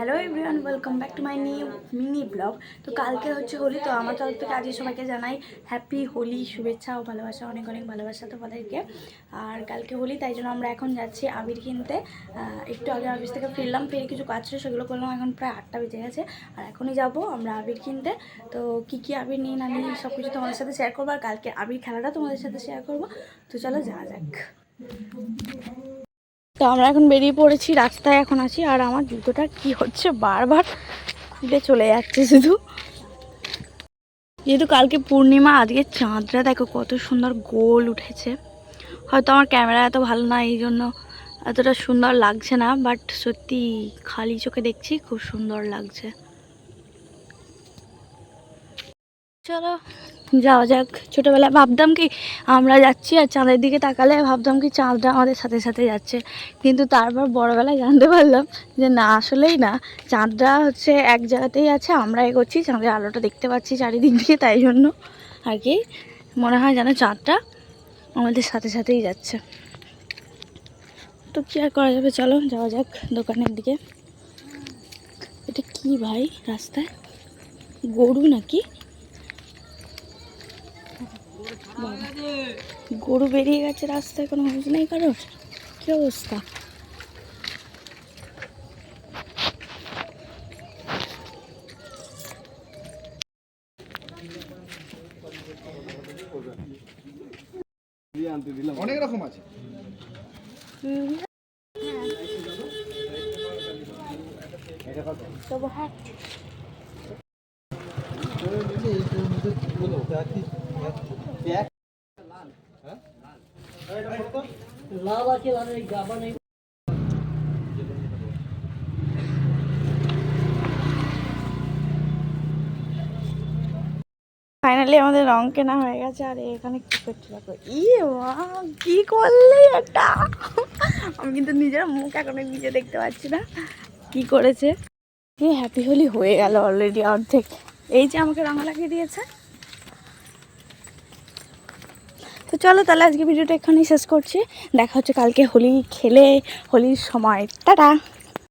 Hello everyone, welcome back to my new mini blog. তো কালকে হচ্ছে হোলি, তো আমার তরফ থেকে আজকে সবাইকে জানাই হ্যাপি হোলি, শুভেচ্ছা ও ভালোবাসা, অনেক অনেক ভালোবাসা তোমাদেরকে। আর কালকে হোলি, তাই জন্য আমরা এখন যাচ্ছি আবির কিনতে। একটু আগে অফিস থেকে ফিরলাম, ফিরে কিছু কাজ ছিল সেগুলো করলাম, এখন প্রায় 8টা বেজে গেছে। আর এখনই যাব আমরা আবির কিনতে। তো কী আবির নিই না নিই সব কিছু তোমাদের সাথে শেয়ার করবো, আর কালকে আবির খেলাটা তোমাদের সাথে শেয়ার করবো। তো চলো যাওয়া যাক। তো আমরা এখন বেরিয়ে পড়েছি, রাস্তায় এখন আছি। আর আমার জুতোটা কি হচ্ছে, বারবার খুলে চলে যাচ্ছে শুধু। যেহেতু কালকে পূর্ণিমা, আজকে চাঁদটা দেখো কত সুন্দর গোল উঠেছে। হয়তো আমার ক্যামেরা এত ভালো না, এই জন্য এতটা সুন্দর লাগছে না, বাট সত্যি খালি চোখে দেখছি খুব সুন্দর লাগছে। চলো যাওয়া যাক। ছোটোবেলায় ভাবতাম কি আমরা যাচ্ছি আর চাঁদের দিকে তাকালে ভাবতাম কি চাঁদটা আমাদের সাথে সাথে যাচ্ছে, কিন্তু তারপর বড়োবেলায় জানতে পারলাম যে না, আসলেই না, চাঁদটা হচ্ছে এক জায়গাতেই আছে, আমরা এগোচ্ছি, চাঁদের আলোটা দেখতে পাচ্ছি চারিদিক দিয়ে, তাই জন্য আর কি মনে হয় যেন চাঁদটা আমাদের সাথে সাথেই যাচ্ছে। তো কী আর করা যাবে, চলো যাওয়া যাক দোকানের দিকে। এটা কি ভাই, রাস্তায় গরু নাকি? গরু বেরিয়ে গেছে রাস্তায়, কোনো হুঁশ নেই কারোর। কি অবস্থা! অনেক রকম আছে। ফাইনালি আমাদের রং কেনা হয়ে গেছে। আর এখানে কি করছে দেখো, কি করলি এটা! আমি কিন্তু নিজের মুখ এখনো নিজে দেখতে পাচ্ছি না কি করেছে। হ্যাপি হোলি হয়ে গেল অলরেডি অর্ধেক। এই যে আমাকে রঙ লাগিয়ে দিয়েছে। তো চলো তাহলে আজকে ভিডিওটা এখানেই শেষ করছি। দেখা হচ্ছে কালকে হোলি খেলে, হোলির সময়। টাটা।